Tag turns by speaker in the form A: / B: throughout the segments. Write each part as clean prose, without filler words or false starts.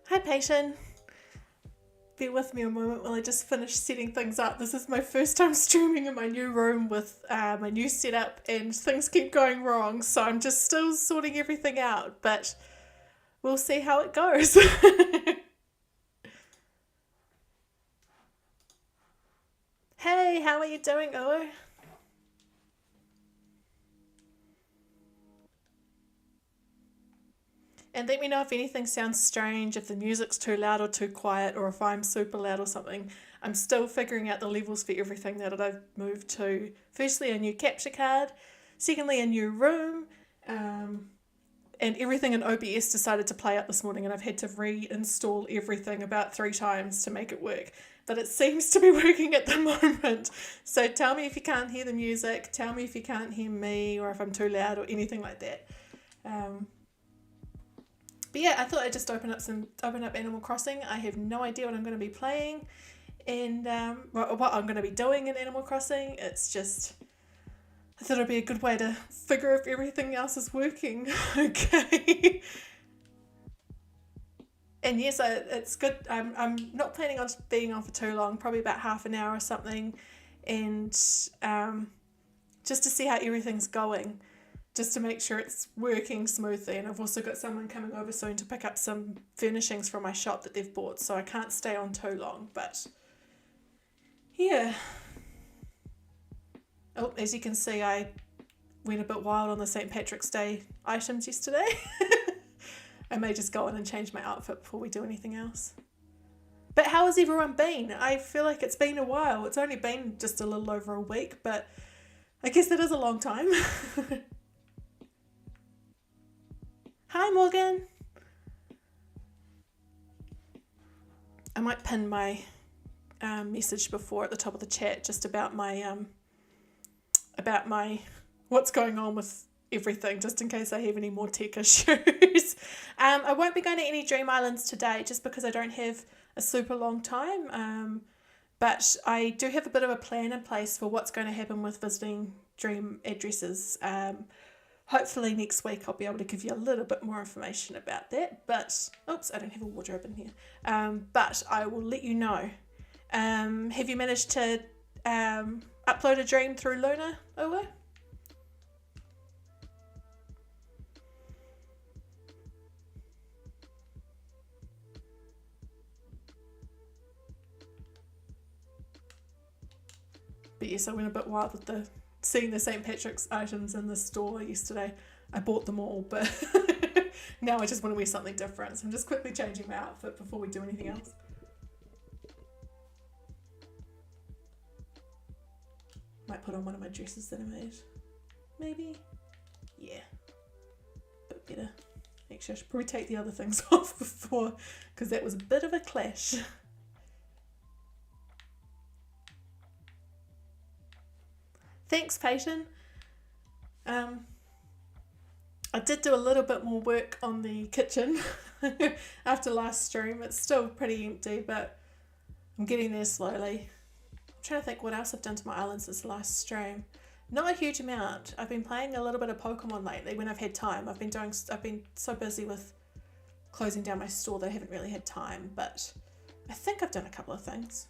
A: Hi, patient. Bear with me a moment while I just finish setting things up. This is my first time streaming in my new room with my new setup, and things keep going wrong, so I'm just still sorting everything out, but we'll see how it goes. Hey, how are you doing, Oa? And let me know if anything sounds strange, if the music's too loud or too quiet, or if I'm super loud or something. I'm still figuring out the levels for everything that I've moved to. Firstly, a new capture card. Secondly, a new room. Um, and everything in OBS decided to play up this morning, and I've had to reinstall everything about 3 times to make it work. But it seems to be working at the moment. So tell me if you can't hear the music. Tell me if you can't hear me, or if I'm too loud, or anything like that. Um, but yeah, I thought I'd just open up Animal Crossing. I have no idea what I'm going to be playing, and what I'm going to be doing in Animal Crossing. It's just, I thought it'd be a good way to figure if everything else is working. Okay. And yes, it's good. I'm not planning on being on for too long, probably about half an hour or something, and just to see how everything's going, just to make sure it's working smoothly. And I've also got someone coming over soon to pick up some furnishings from my shop that they've bought, so I can't stay on too long. But yeah. Oh, as you can see, I went a bit wild on the St. Patrick's Day items yesterday. I may just go in and change my outfit before we do anything else. But how has everyone been? I feel like it's been a while. It's only been just a little over a week, but I guess that is a long time. Hi, Morgan. I might pin my message before at the top of the chat just about my what's going on with everything, just in case I have any more tech issues. I won't be going to any Dream Islands today just because I don't have a super long time. But I do have a bit of a plan in place for what's going to happen with visiting dream addresses. Hopefully next week I'll be able to give you a little bit more information about that. But, oops, I don't have a wardrobe in here. But I will let you know. Have you managed to upload a dream through Luna, Owa? But yes, I went a bit wild with seeing the St. Patrick's items in the store yesterday. I bought them all, but now I just want to wear something different. So I'm just quickly changing my outfit before we do anything else. Might put on one of my dresses that I made. Maybe? Yeah. A bit better. Actually, I should probably take the other things off before, because that was a bit of a clash. Thanks, Peyton. I did do a little bit more work on the kitchen after last stream. It's still pretty empty, but I'm getting there slowly. I'm trying to think what else I've done to my island since the last stream. Not a huge amount. I've been playing a little bit of Pokemon lately when I've had time. I've been so busy with closing down my store that I haven't really had time, but I think I've done a couple of things.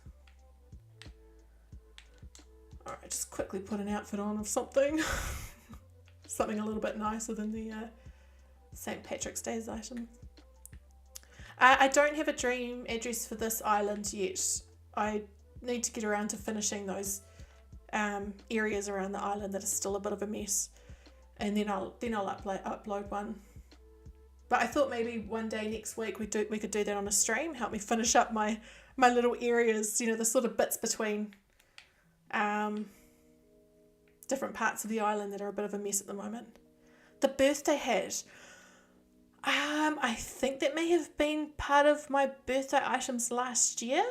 A: Alright, just quickly put an outfit on of something. Something a little bit nicer than the St. Patrick's Day's item. I don't have a dream address for this island yet. I need to get around to finishing those areas around the island that are still a bit of a mess. And then I'll upload one. But I thought maybe one day next week we could do that on a stream, help me finish up my little areas, the sort of bits between different parts of the island that are a bit of a mess at the moment. The birthday hat. I think that may have been part of my birthday items last year.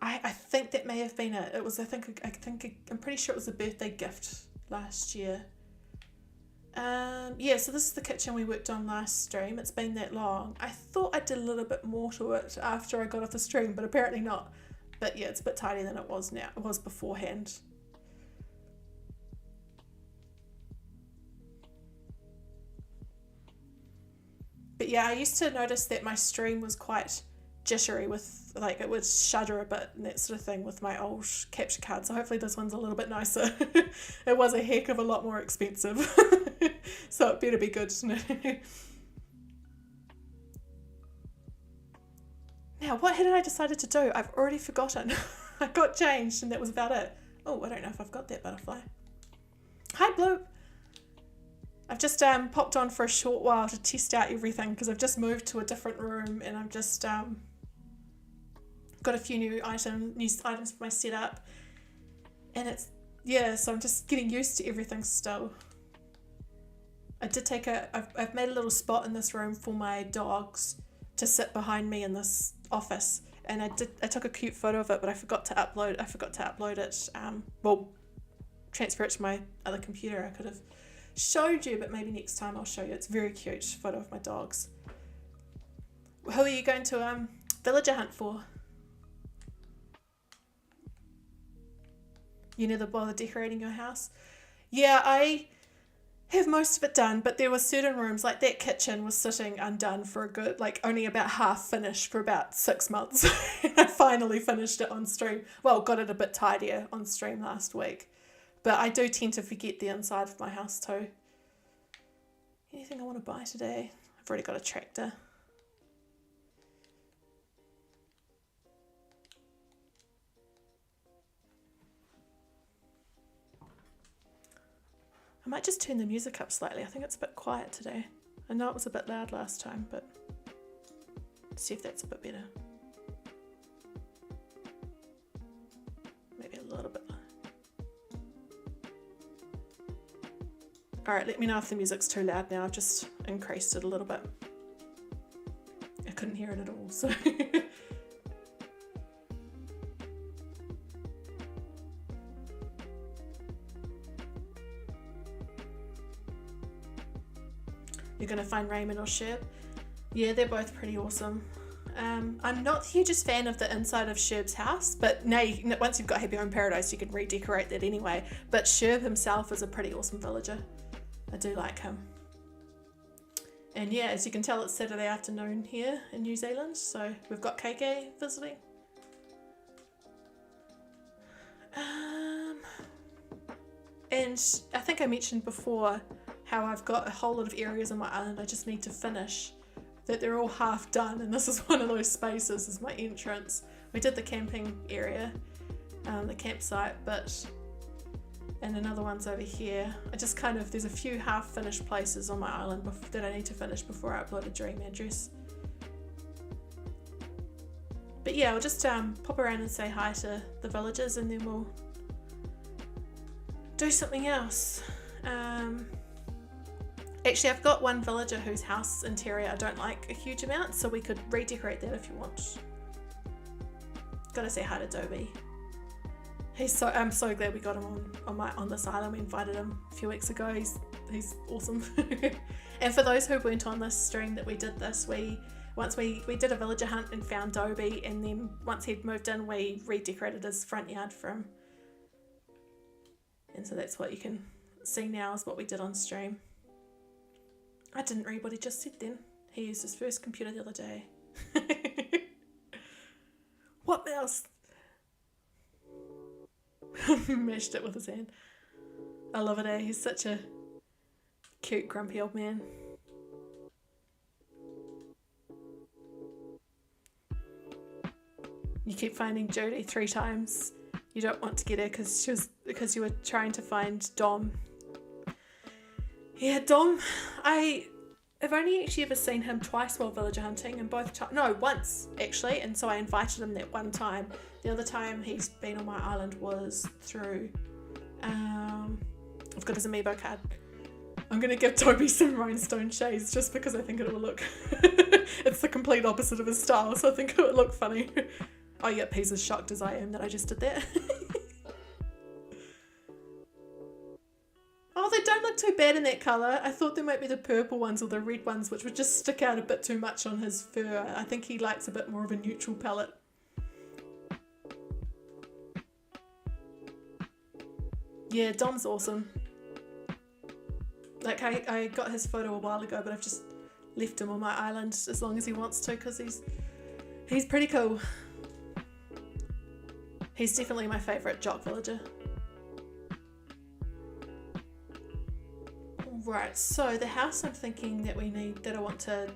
A: I think that may have been it. It was I'm pretty sure it was a birthday gift last year. Yeah, so this is the kitchen we worked on last stream. It's been that long. I thought I did a little bit more to it after I got off the stream, but apparently not. But yeah, it's a bit tidier than it was beforehand. But yeah, I used to notice that my stream was quite jittery with, like, it would shudder a bit and that sort of thing with my old capture card. So hopefully this one's a little bit nicer. It was a heck of a lot more expensive. So it better be good. Now, what had I decided to do? I've already forgotten. I got changed and that was about it. Oh, I don't know if I've got that butterfly. Hi, Blue. I've just popped on for a short while to test out everything because I've just moved to a different room and I've just got a few new items for my setup. And it's, yeah, so I'm just getting used to everything still. I did take I've made a little spot in this room for my dogs to sit behind me in this office, and I took a cute photo of it, but I forgot to upload it, well, transfer it to my other computer. I could have showed you, but maybe next time I'll show you. It's a very cute photo of my dogs. Who are you going to villager hunt for? You never bother decorating your house? Yeah, I have most of it done, but there were certain rooms, like that kitchen was sitting undone for a good, like only about half finished for about 6 months. I finally finished it on stream. Well, got it a bit tidier on stream last week. But I do tend to forget the inside of my house too. Anything I want to buy today? I've already got a tractor. I might just turn the music up slightly. I think it's a bit quiet today. I know it was a bit loud last time, but let's see if that's a bit better. Maybe a little bit loud. Alright, let me know if the music's too loud now. I've just increased it a little bit. I couldn't hear it at all, so... You're going to find Raymond or Sherb. Yeah, they're both pretty awesome. I'm not the hugest fan of the inside of Sherb's house, but now once you've got Happy Home Paradise, you can redecorate that anyway. But Sherb himself is a pretty awesome villager. I do like him. And yeah, as you can tell, it's Saturday afternoon here in New Zealand, so we've got KK visiting. And I think I mentioned before how I've got a whole lot of areas on my island I just need to finish, that they're all half done, and this is one of those spaces, is my entrance. We did the camping area, the campsite, and another one's over here. I just kind of, there's a few half finished places on my island that I need to finish before I upload a dream address. But yeah, I'll just pop around and say hi to the villagers and then we'll do something else. Actually, I've got one villager whose house interior I don't like a huge amount, so we could redecorate that if you want. Gotta say hi to Dobie. I'm so glad we got him on this island. We invited him a few weeks ago. He's awesome. And for those who weren't on this stream that we did this, we did a villager hunt and found Dobie, and then once he'd moved in, we redecorated his front yard for him. And so that's what you can see now is what we did on stream. I didn't read what he just said then. He used his first computer the other day. What else? Mashed it with his hand. I love it, eh? He's such a cute, grumpy old man. You keep finding Jodie 3 times. You don't want to get her because you were trying to find Dom. Yeah, Dom, I have only actually ever seen him twice while villager hunting, and once actually, and so I invited him that one time. The other time he's been on my island was through, I've got his amiibo card. I'm going to give Toby some rhinestone shades just because I think it will look, it's the complete opposite of his style, so I think it would look funny. Oh yeah, Pea's as shocked as I am that I just did that. Oh, they don't look too bad in that colour. I thought there might be the purple ones or the red ones, which would just stick out a bit too much on his fur. I think he likes a bit more of a neutral palette. Yeah, Dom's awesome. Like, I got his photo a while ago, but I've just left him on my island as long as he wants to, because He's pretty cool. He's definitely my favourite jock villager. Right, so the house I'm thinking that I want to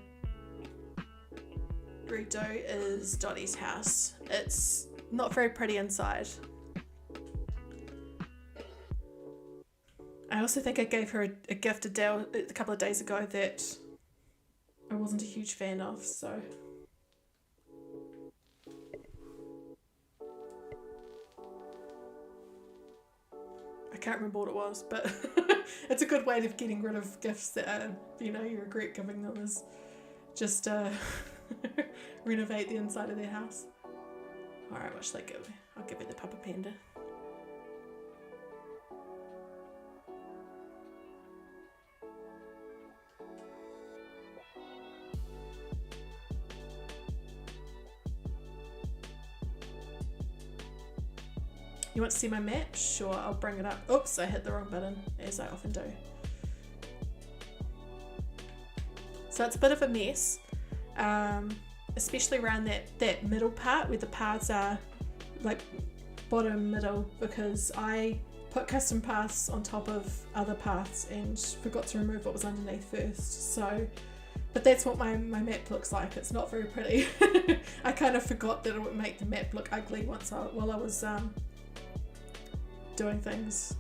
A: redo is Dottie's house. It's not very pretty inside. I also think I gave her a gift a couple of days ago that I wasn't a huge fan of, so... I can't remember what it was, but it's a good way of getting rid of gifts that you regret giving them, is just renovate the inside of their house. Alright, what should I give her? I'll give her the Papa Panda. You want to see my map? Sure, I'll bring it up. Oops, I hit the wrong button, as I often do. So it's a bit of a mess, especially around that middle part where the paths are like bottom middle, because I put custom paths on top of other paths and forgot to remove what was underneath first. So, but that's what my map looks like. It's not very pretty. I kind of forgot that it would make the map look ugly while I was doing things.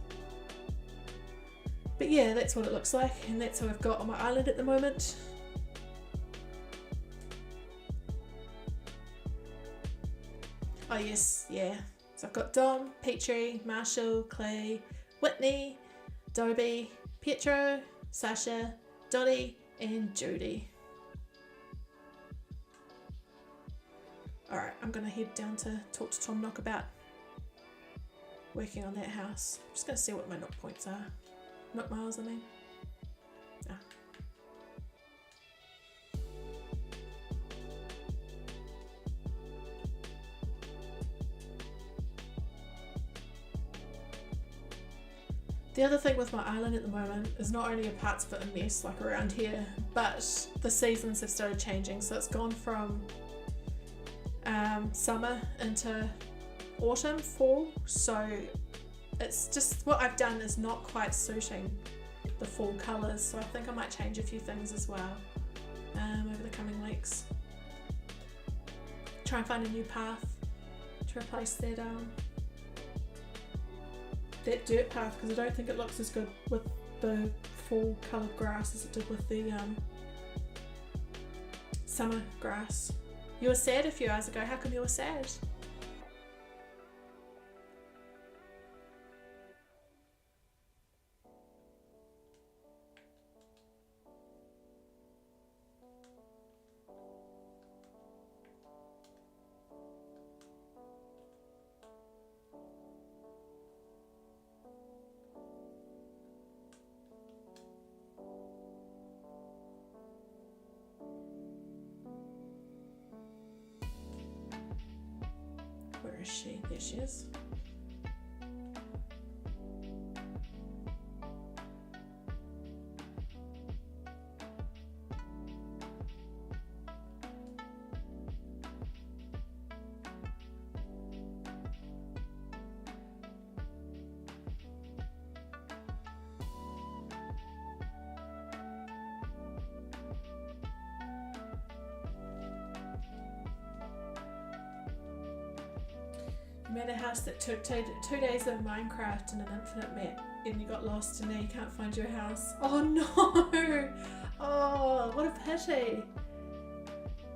A: But yeah, that's what it looks like, and that's what I've got on my island at the moment. Oh yes, yeah. So I've got Dom, Petrie, Marshall, Clay, Whitney, Dobie, Pietro, Sasha, Dottie, and Judy. Alright, I'm gonna head down to talk to Tom Nook about working on that house. I'm just going to see what my knock points are. Knock miles, I mean. Ah. The other thing with my island at the moment is not only are parts of it a mess, like around here, but the seasons have started changing. So it's gone from summer into autumn, fall, so it's just what I've done is not quite suiting the fall colours, so I think I might change a few things as well over the coming weeks. Try and find a new path to replace that dirt path, because I don't think it looks as good with the fall coloured grass as it did with the summer grass. You were sad a few hours ago. How come you were sad? Where is she? There she is. You made a house that took two days of Minecraft and an infinite map, and you got lost and now you can't find your house. Oh no! Oh, what a pity.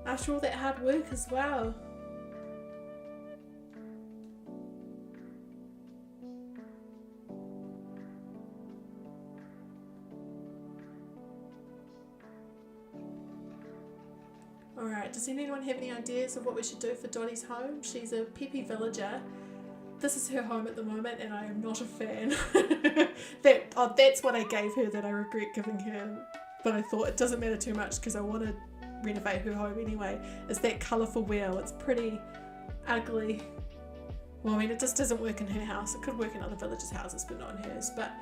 A: After all that hard work as well. Alright, does anyone have any ideas of what we should do for Dottie's home? She's a peppy villager. This is her home at the moment and I am not a fan. That's what I gave her that I regret giving her, but I thought it doesn't matter too much because I want to renovate her home anyway. Is that colourful wheel. It's pretty ugly. Well, I mean, it just doesn't work in her house. It could work in other villagers' houses, but not in hers. But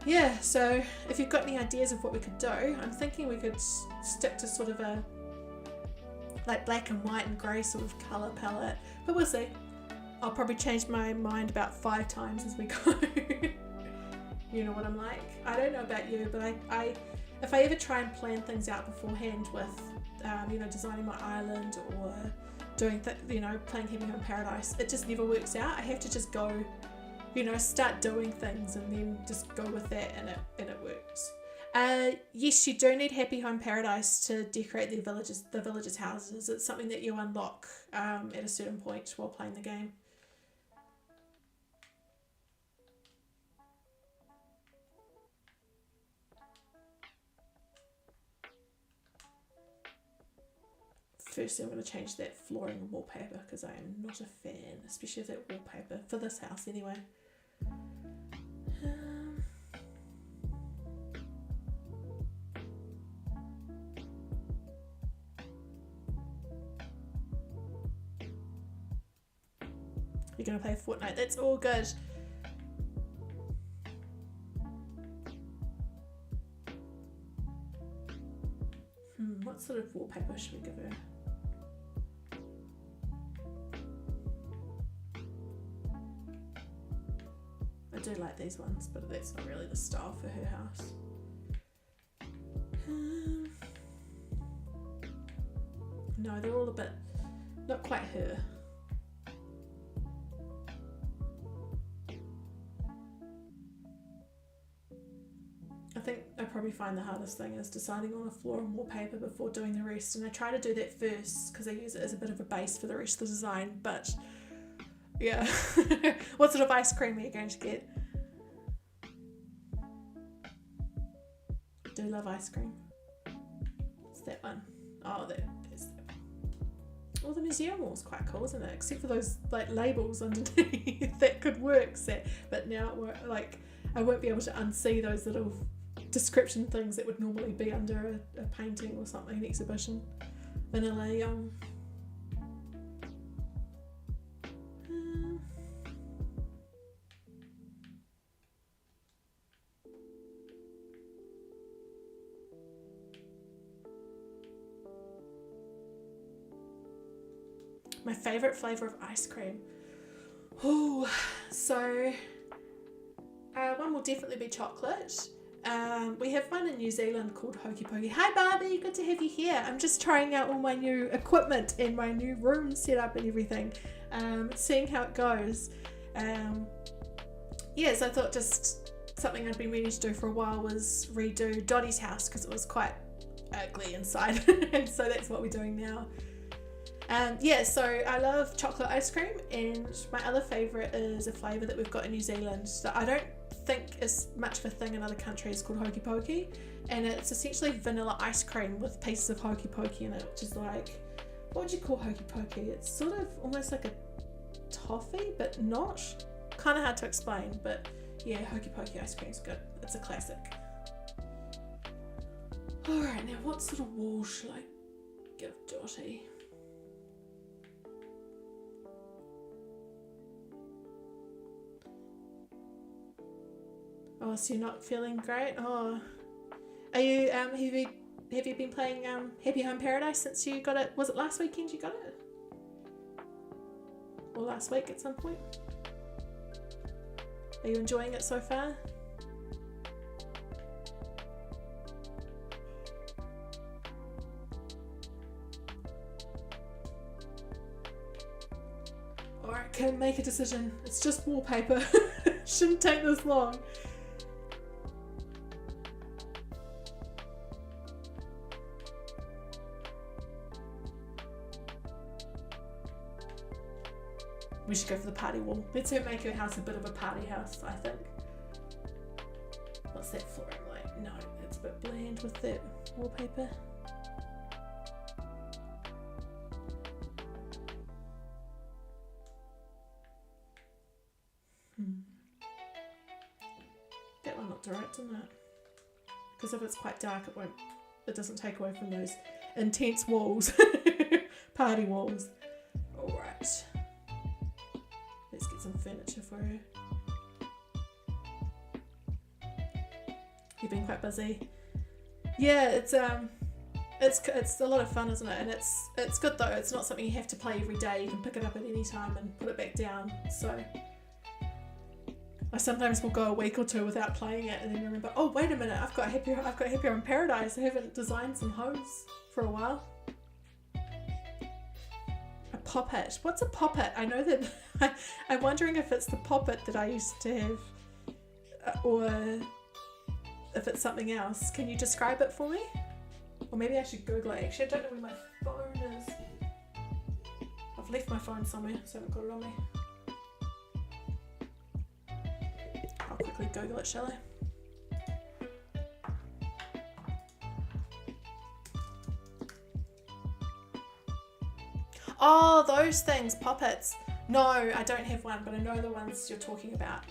A: yeah, so if you've got any ideas of what we could do, I'm thinking we could stick to sort of a like black and white and grey sort of colour palette. But we'll see. I'll probably change my mind about 5 times as we go. You know what I'm like. I don't know about you, but I if I ever try and plan things out beforehand with, designing my island or doing, playing Happy Home Paradise, it just never works out. I have to just go, start doing things and then just go with that, and it works. Yes, you do need Happy Home Paradise to decorate the villagers' houses. It's something that you unlock at a certain point while playing the game. Firstly, I'm going to change that flooring and wallpaper because I am not a fan, especially of that wallpaper, for this house anyway. You're going to play Fortnite, that's all good. What sort of wallpaper should we give her? I do like these ones, but that's not really the style for her house. No, they're all a bit, not quite her. I think I probably find the hardest thing is deciding on a floor and wallpaper before doing the rest, and I try to do that first because I use it as a bit of a base for the rest of the design, but yeah. What sort of ice cream are you going to get? Do love ice cream. It's that one. Oh, there's that one. Well, the museum wall's quite cool, isn't it? Except for those like labels underneath. That could work, but now it won't, I won't be able to unsee those little description things that would normally be under a painting or something, an exhibition. Vanilla young. My favourite flavour of ice cream. Oh, so one will definitely be chocolate. We have one in New Zealand called Hokey Pokey. Hi Barbie, good to have you here. I'm just trying out all my new equipment and my new room setup and everything, seeing how it goes. So I thought just something I'd been meaning to do for a while was redo Dottie's house because it was quite ugly inside. And so that's what we're doing now. So I love chocolate ice cream, and my other favourite is a flavour that we've got in New Zealand that I don't think is much of a thing in other countries, called Hokey Pokey, and it's essentially vanilla ice cream with pieces of Hokey Pokey in it, which is like, what would you call Hokey Pokey? It's sort of almost like a toffee, but not. Kind of hard to explain, but yeah, Hokey Pokey ice cream's good. It's a classic. Alright, now what sort of wall should I give Dottie? Oh, so you're not feeling great? Oh, are you? Have you been playing Happy Home Paradise since you got it? Was it last weekend you got it, or last week at some point? Are you enjoying it so far? Alright, can make a decision. It's just wallpaper. Shouldn't take this long. We should go for the party wall. Let's make her house a bit of a party house, I think. What's that flooring like? No, it's a bit bland with that wallpaper. That one looked alright, didn't it? Because if it's quite dark, it doesn't take away from those intense walls. Party walls. Alright. Let's get some furniture for her. You've been quite busy. Yeah, it's It's a lot of fun, isn't it? And it's good though. It's not something you have to play every day. You can pick it up at any time and put it back down. So I sometimes will go a week or two without playing it, and then remember, oh wait a minute, I've got Happier in Paradise. I haven't designed some homes for a while. A poppet. What's a poppet? I know that I'm wondering if it's the poppet that I used to have, or if it's something else. Can you describe it for me? Or maybe I should Google it. Actually, I don't know where my phone is. I've left my phone somewhere, so I haven't got it on me. I'll quickly Google it, shall I? Oh, those things, poppets. No, I don't have one, but I know the ones you're talking about.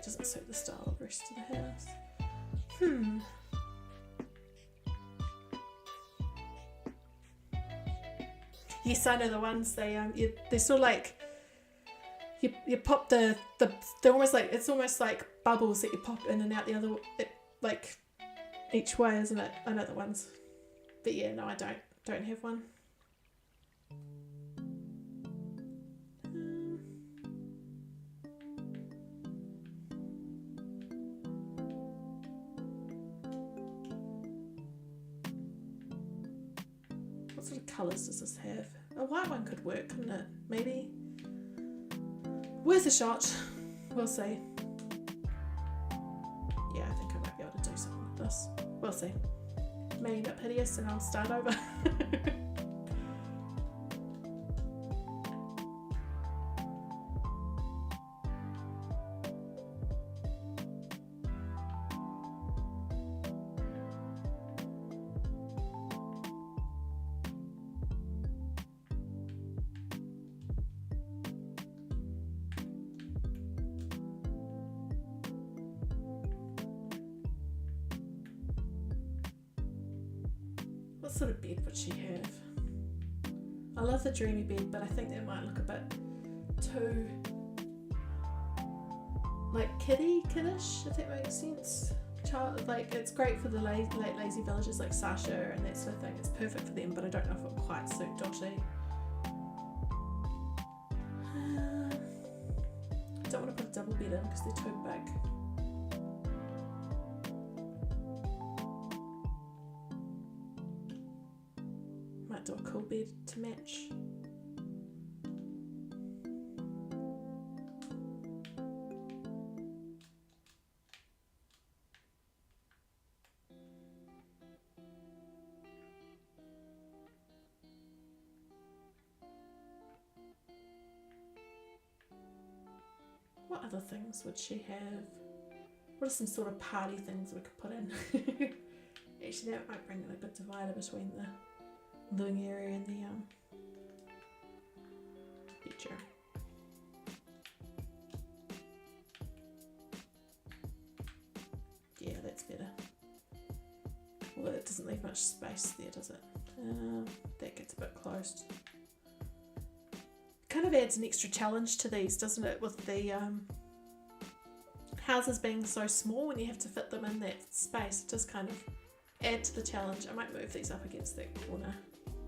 A: Doesn't suit the style of the rest of the house. Yes, I know the ones. They're sort of like you pop they're almost like, it's almost like bubbles that you pop in and out the other, like each way, isn't it? I know the ones, but yeah, no, I don't have one. What sort of colours does this have? A white one could work, couldn't it? Maybe. Worth a shot. We'll see. Yeah, I think I might be able to do something with this. We'll see. May end up hideous and I'll start over. What sort of bed would she have? I love the dreamy bed, but I think that might look a bit too like kiddish, if that makes sense. Like it's great for the late lazy villagers like Sasha and that sort of thing. It's perfect for them, but I don't know if it will quite suit Dottie. I don't want to put a double bed in because they're too big. Might do a cool bed to match. What other things would she have? What are some sort of party things we could put in? Actually, that might bring in a good divider between the living area and the bedroom. Yeah, that's better. Although it doesn't leave much space there, does it? That gets a bit closed. Kind of adds an extra challenge to these, doesn't it, with the houses being so small when you have to fit them in that space. It does kind of add to the challenge. I might move these up against that corner,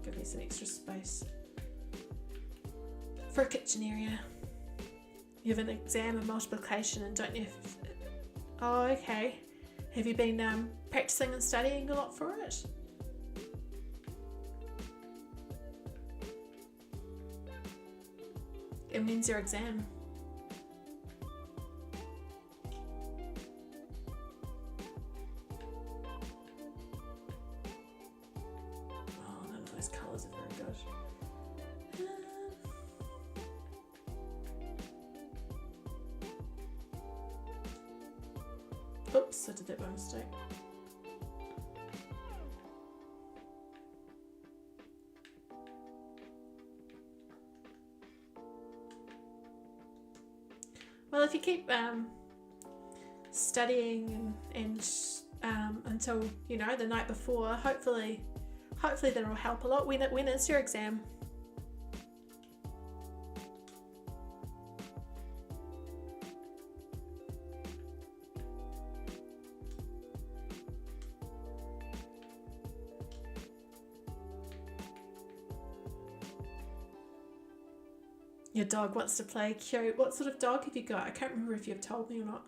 A: give me some extra space for a kitchen area. You have an exam of multiplication and don't you have... Oh, okay. Have you been practicing and studying a lot for it? And when's your exam? Oh, none of those colours are very good. Oops, I did that by mistake. Well, if you keep studying and until, you know, the night before, hopefully that will help a lot. When is your exam? Your dog wants to play. Cute. What sort of dog have you got? I can't remember if you've told me or not.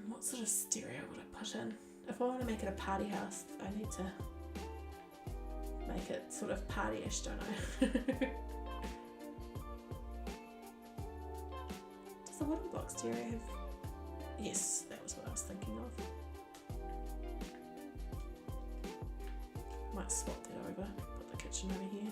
A: What sort of stereo would I put in? If I want to make it a party house, I need to make it sort of party-ish, don't I? Does the wooden box stereo have... Yes, that was what I was thinking of. Might swap that over, put the kitchen over here.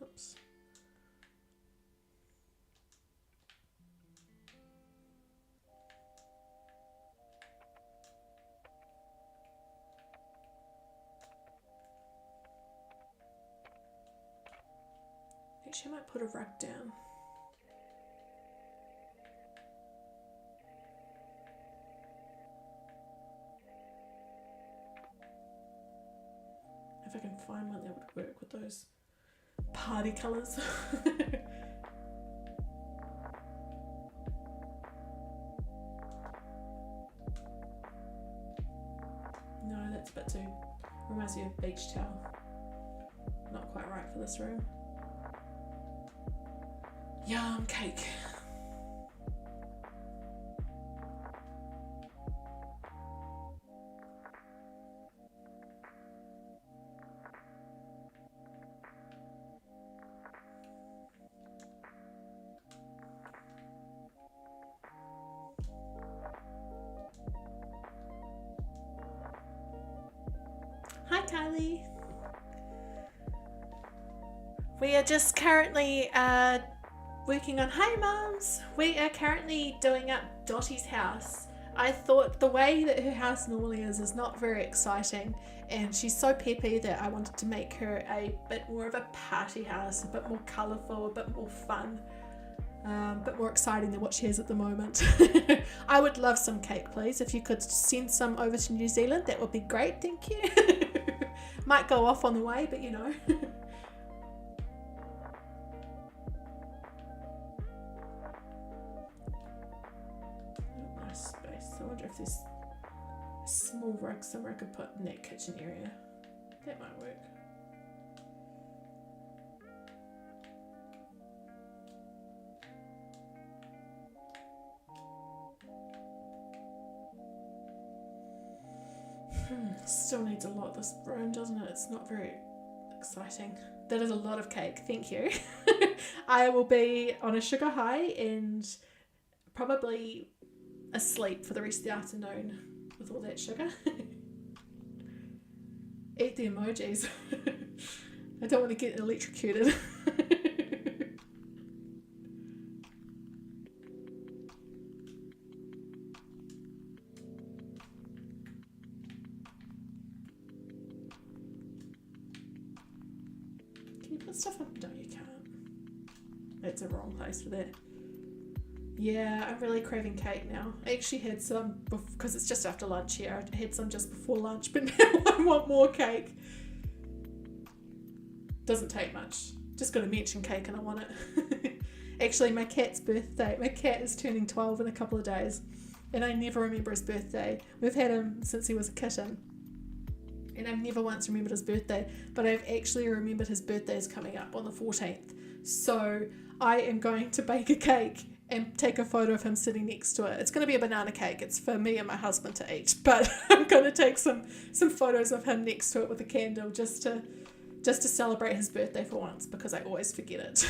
A: Oops. Actually, I might put a rug down. If I can find one that would work with those party colours. No, that's a bit too... reminds me of beach towel. Not quite right for this room. Yum, cake. Hi, Kylie. We are just currently working on... Hi, mums. We are currently doing up Dottie's house. I thought the way that her house normally is not very exciting, and she's so peppy that I wanted to make her a bit more of a party house, a bit more colourful, a bit more fun, a bit more exciting than what she has at the moment. I would love some cake, please. If you could send some over to New Zealand, that would be great. Thank you. Might go off on the way, but you know. Nice space. I wonder if there's a small rug somewhere I could put in that kitchen area. That might work. Still needs a lot, this room, doesn't it? It's not very exciting. That is a lot of cake, thank you. I will be on a sugar high and probably asleep for the rest of the afternoon with all that sugar. Eat the emojis. I don't want to get electrocuted. Stuff up? No, you can't. That's a wrong place for that. Yeah, I'm really craving cake now. I actually had some, because it's just after lunch here, I had some just before lunch, but now I want more cake. Doesn't take much. Just got to mention cake and I want it. Actually, my cat's birthday. My cat is turning 12 in a couple of days, and I never remember his birthday. We've had him since he was a kitten. And I've never once remembered his birthday, but I've actually remembered his birthday is coming up on the 14th. So I am going to bake a cake and take a photo of him sitting next to it. It's going to be a banana cake. It's for me and my husband to eat, but I'm going to take some photos of him next to it with a candle just to celebrate his birthday for once, because I always forget it.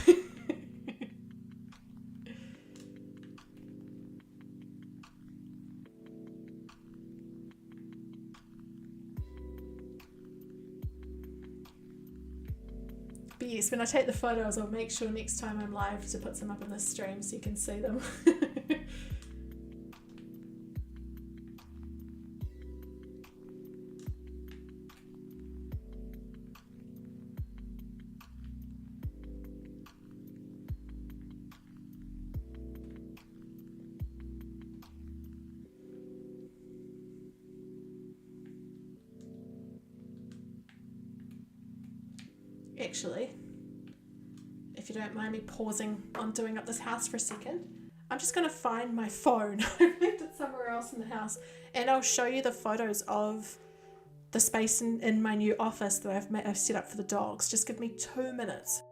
A: But yes, when I take the photos, I'll make sure next time I'm live to put some up on the stream so you can see them. Actually, if you don't mind me pausing on doing up this house for a second. I'm just going to find my phone. I left it somewhere else in the house, and I'll show you the photos of the space in my new office that I've set up for the dogs. Just give me 2 minutes.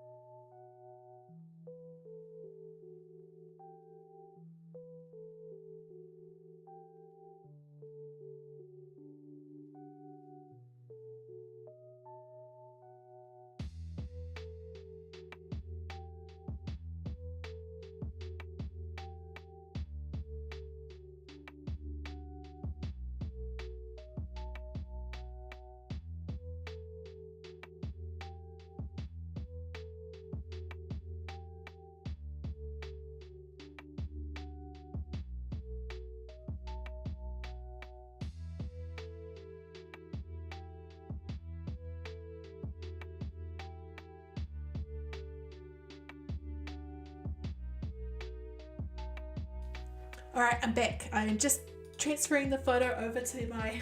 A: Alright, I'm back. I'm just transferring the photo over to my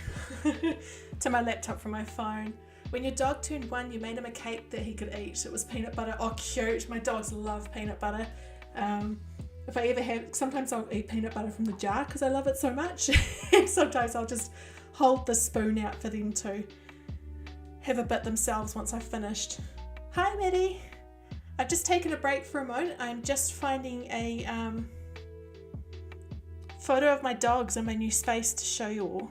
A: to my laptop from my phone. When your dog turned 1, you made him a cake that he could eat. It was peanut butter. Oh, cute. My dogs love peanut butter. If I ever have, sometimes I'll eat peanut butter from the jar because I love it so much. And sometimes I'll just hold the spoon out for them to have a bit themselves once I've finished. Hi, Maddie. I've just taken a break for a moment. I'm just finding a photo of my dogs in my new space to show you all.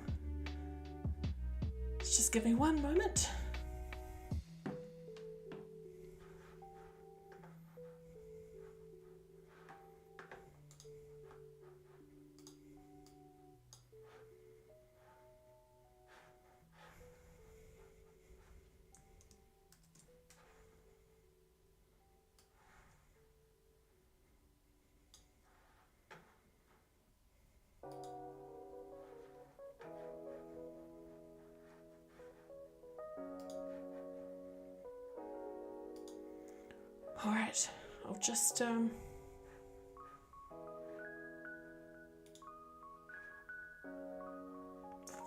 A: Just give me 1 moment. Alright, I'll just find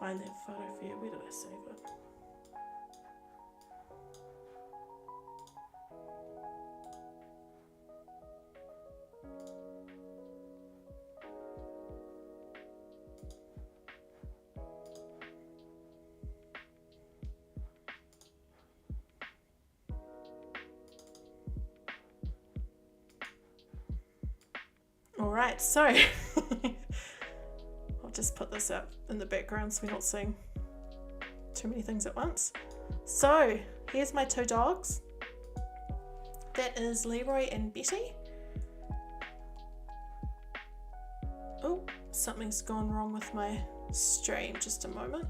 A: that photo for you. Where did I save it? Alright, so I'll just put this up in the background so we're not seeing too many things at once. So here's my 2 dogs. That is Leroy and Betty. Oh, something's gone wrong with my stream. Just a moment.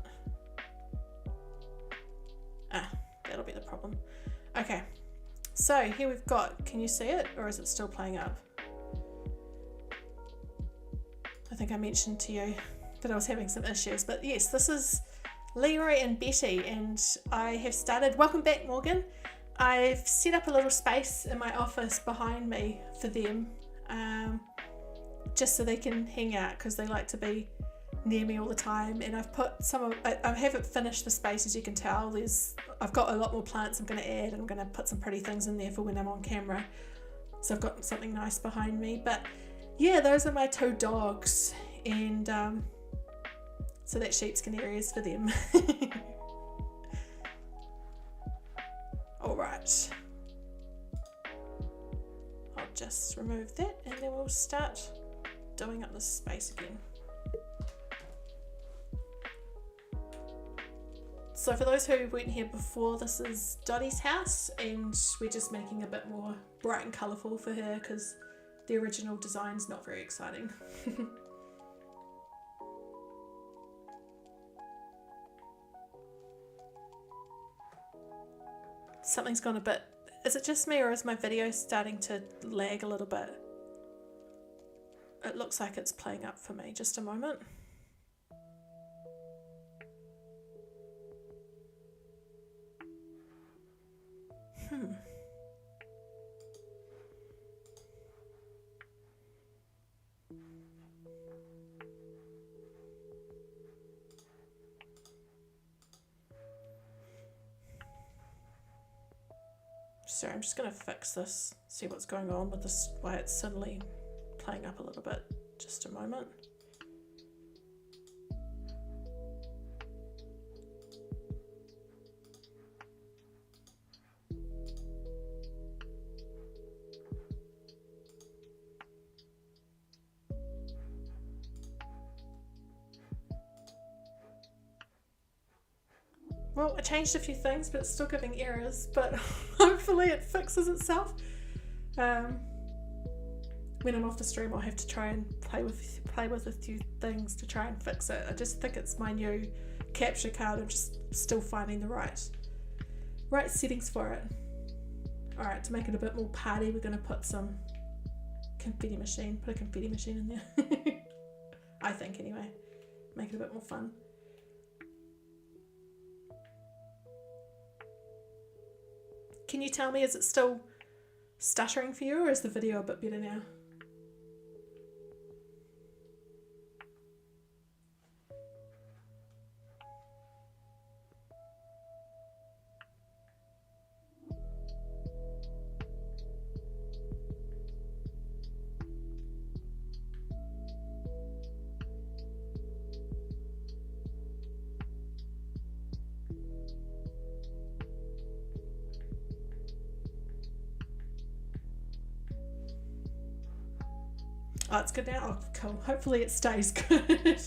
A: Ah, that'll be the problem. Okay, so here we've got, can you see it or is it still playing up? I think I mentioned to you that I was having some issues, but yes, this is Leroy and Betty, and I have started, welcome back Morgan, I've set up a little space in my office behind me for them, just so they can hang out because they like to be near me all the time, and I've put I haven't finished the space, as you can tell. I've got a lot more plants I'm going to add, and I'm going to put some pretty things in there for when I'm on camera, so I've got something nice behind me. But yeah, those are my 2 dogs, and so that sheepskin area is for them. Alright, I'll just remove that and then we'll start doing up this space again. So for those who weren't here before, this is Dottie's house, and we're just making a bit more bright and colourful for her because the original design's not very exciting. Something's gone a bit... Is it just me or is my video starting to lag a little bit? It looks like it's playing up for me. Just a moment. Sorry, I'm just going to fix this, see what's going on with this, why it's suddenly playing up a little bit. Just a moment. Well, I changed a few things, but it's still giving errors, but hopefully it fixes itself. When I'm off the stream, I'll have to try and play with a few things to try and fix it. I just think it's my new capture card. I'm just still finding the right settings for it. Alright, to make it a bit more party, we're going to put some confetti machine. Put a confetti machine in there. I think, anyway. Make it a bit more fun. Can you tell me, is it still stuttering for you, or is the video a bit better now? Oh, it's good now? Oh, cool. Hopefully it stays good.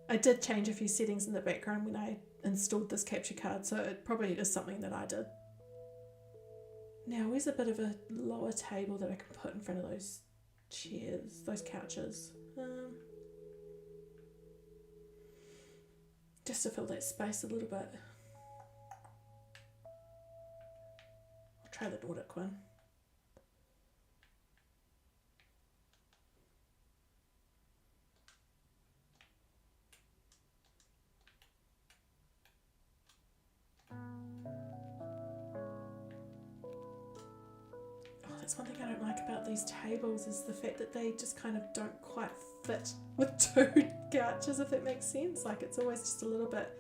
A: I did change a few settings in the background when I installed this capture card, so it probably is something that I did. Now, where's a bit of a lower table that I can put in front of those chairs, those couches? Just to fill that space a little bit. I'll try the Nordic one. That's one thing I don't like about these tables, is the fact that they just kind of don't quite fit with two couches, if that makes sense. Like, it's always just a little bit,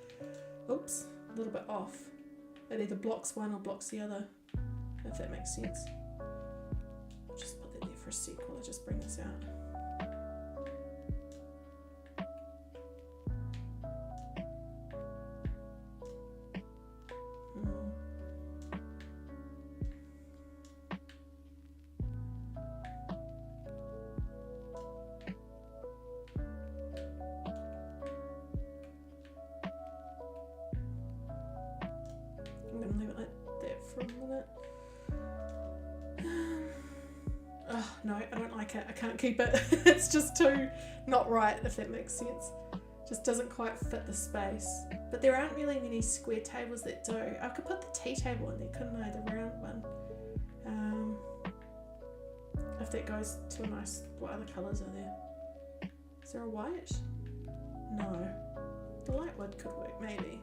A: oops, a little bit off. It either blocks one or blocks the other, if that makes sense. I'll just put that there for a sec while I just bring this out. I'm going to leave it like that for a minute. Oh, no, I don't like it. I can't keep it. It's just too not right, if that makes sense. Just doesn't quite fit the space. But there aren't really many square tables that do. I could put the tea table in there, couldn't I? The round one. If that goes to a nice... What other colours are there? Is there a white? No. The light wood could work, maybe.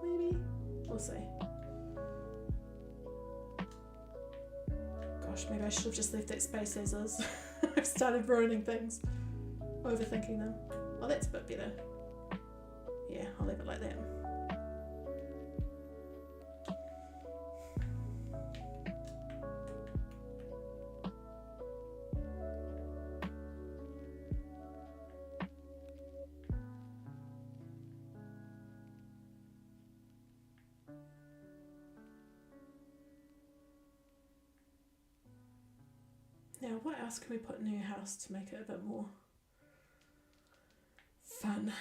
A: Maybe. We'll see. Gosh, maybe I should have just left that space as is. I've started ruining things. Overthinking them. Oh, that's a bit better. Yeah, I'll leave it like that. Now, what else can we put in our house to make it a bit more fun?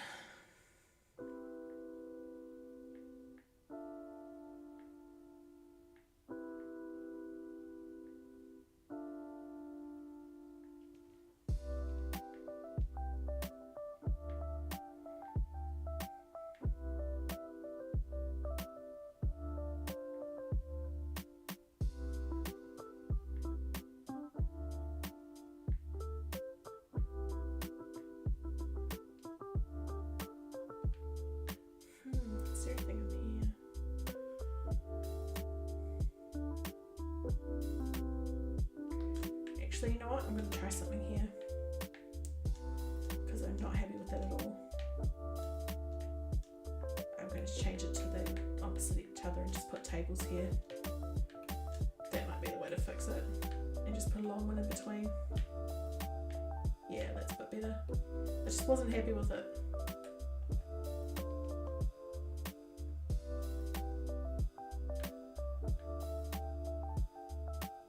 A: Is there anything in here? Actually, you know what? I'm going to try something here, because I'm not happy with that at all. tables here. That might be the way to fix it. And just put a long one in between. Yeah, that's a bit better. I just wasn't happy with it.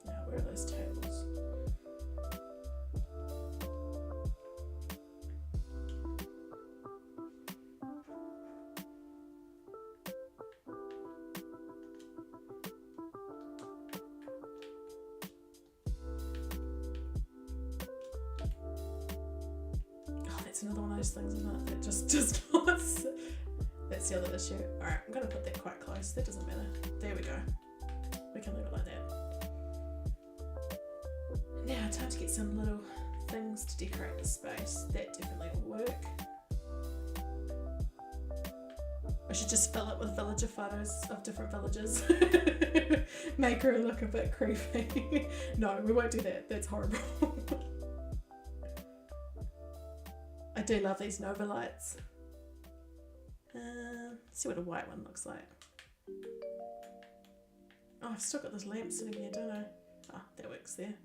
A: Now, where are those tables? That's another one of those things, isn't it? That just wants. That's the other issue. Alright, I'm going to put that quite close. That doesn't matter. There we go. We can leave it like that. Now, time to get some little things to decorate the space. That definitely will work. I should just fill it with villager photos of different villages. Make her look a bit creepy. No, we won't do that. That's horrible. I do love these Nova lights. Let's see what a white one looks like. Oh, I've still got this lamp sitting here, don't I? Ah, that works there.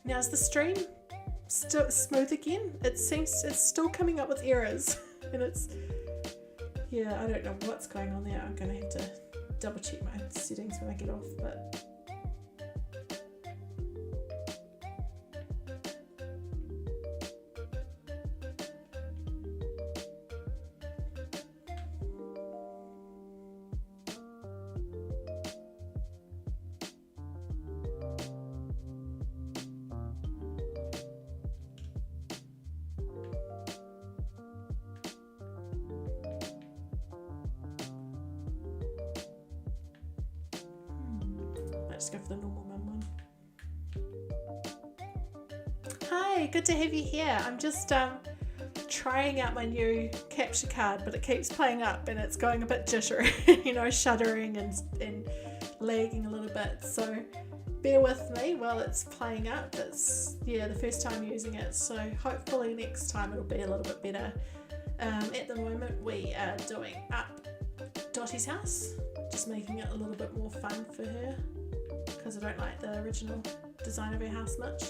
A: Now is the stream still smooth again? It seems it's still coming up with errors, and it's, yeah, I don't know what's going on there. I'm gonna have to double check my settings when I get off, but go for the normal mum one. Hi, good to have you here. I'm just trying out my new capture card, but it keeps playing up and it's going a bit jittery, you know, shuddering and lagging a little bit. So bear with me while it's playing up. It's, yeah, the first time using it, so hopefully next time it'll be a little bit better. At the moment we are doing up Dottie's house, just making it a little bit more fun for her, because I don't like the original design of her house much.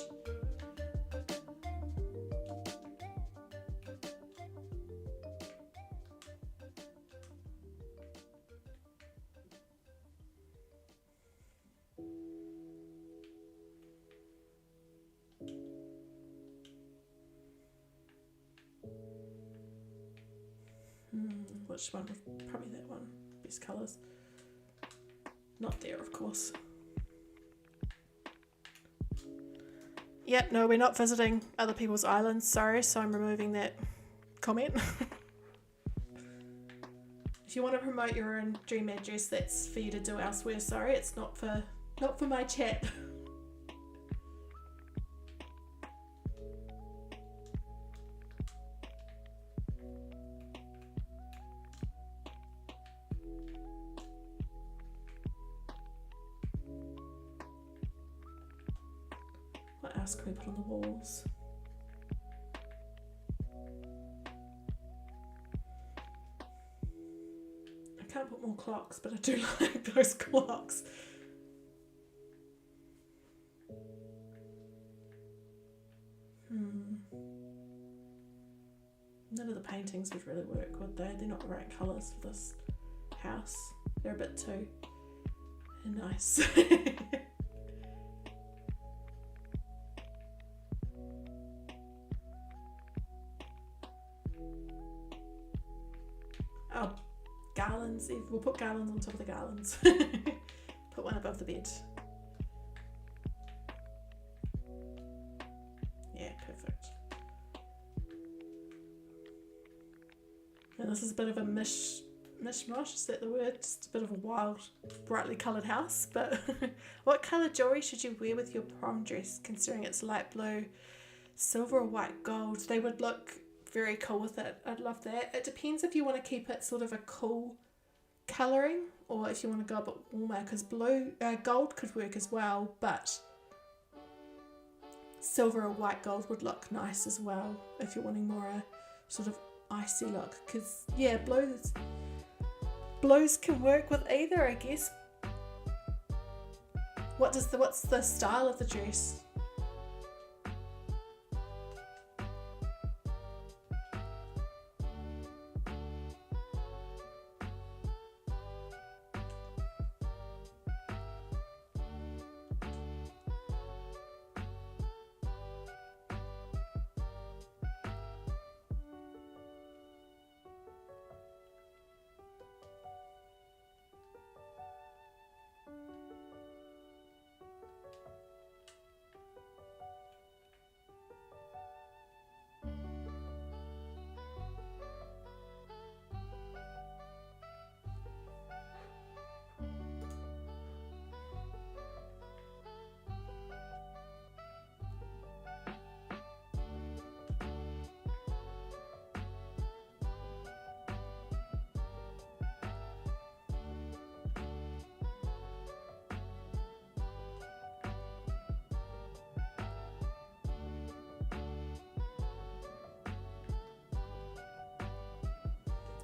A: Which one? Probably that one. Best colours. Not there, of course. Yep, no, we're not visiting other people's islands, sorry, so I'm removing that comment. If you want to promote your own dream address, that's for you to do elsewhere, sorry, it's not for my chat. What else can we put on the walls? I can't put more clocks, but I do like those clocks. None of the paintings would really work, would they? They're not the right colours for this house. They're a bit too nice. Oh, garlands. We'll put garlands on top of the garlands. Put one above the bed. Yeah, perfect. And this is a bit of a mishmash, is that the word? Just a bit of a wild, brightly coloured house. But what colour jewellery should you wear with your prom dress, considering it's light blue, silver or white gold? They would look very cool with it. I'd love that. It depends if you want to keep it sort of a cool colouring or if you want to go a bit warmer, because gold could work as well, but silver or white gold would look nice as well if you're wanting more a sort of icy look, because yeah, blues can work with either, I guess. What's the style of the dress?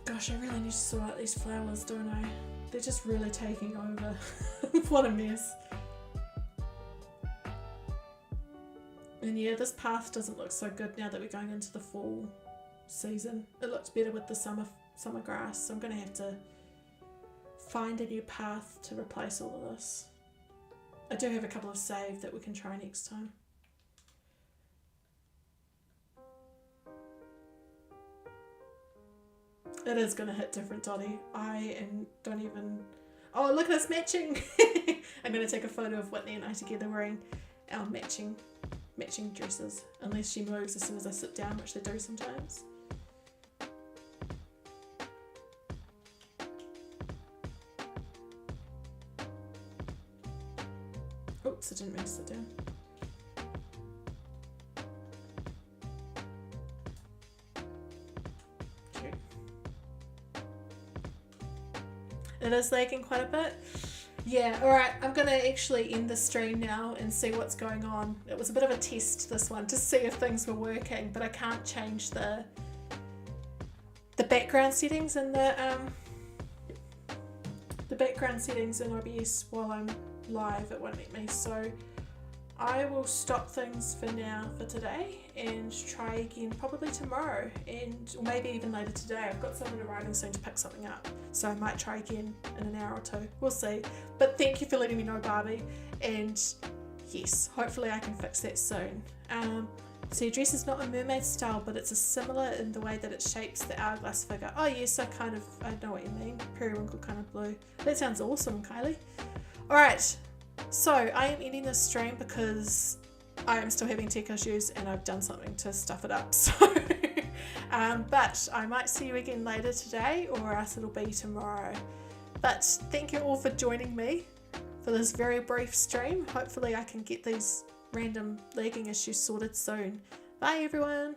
A: Gosh, I really need to sort out these flowers, don't I? They're just really taking over. What a mess. And yeah, this path doesn't look so good now that we're going into the fall season. It looks better with the summer grass, so I'm going to have to find a new path to replace all of this. I do have a couple of saved that we can try next time. It is going to hit different, Dottie. Don't even... Oh, look at us matching! I'm going to take a photo of Whitney and I together wearing our matching dresses. Unless she moves as soon as I sit down, which they do sometimes. Oops, I didn't mean to sit down. It is lagging quite a bit. Yeah, alright, I'm going to actually end the stream now and see what's going on. It was a bit of a test, this one, to see if things were working, but I can't change the background settings in the background settings in OBS while I'm live. It won't let me, so I will stop things for now for today and try again probably tomorrow, or maybe even later today. I've got someone arriving soon to pick something up, so I might try again in an hour or two. We'll see. But thank you for letting me know, Barbie, and yes, hopefully I can fix that soon. So your dress is not a mermaid style, but it's a similar in the way that it shapes the hourglass figure. Oh yes, I know what you mean. Periwinkle kind of blue. That sounds awesome, Kylie. Alright. So I am ending this stream because I am still having tech issues and I've done something to stuff it up. So, but I might see you again later today, or else it'll be tomorrow. But thank you all for joining me for this very brief stream. Hopefully I can get these random lagging issues sorted soon. Bye everyone.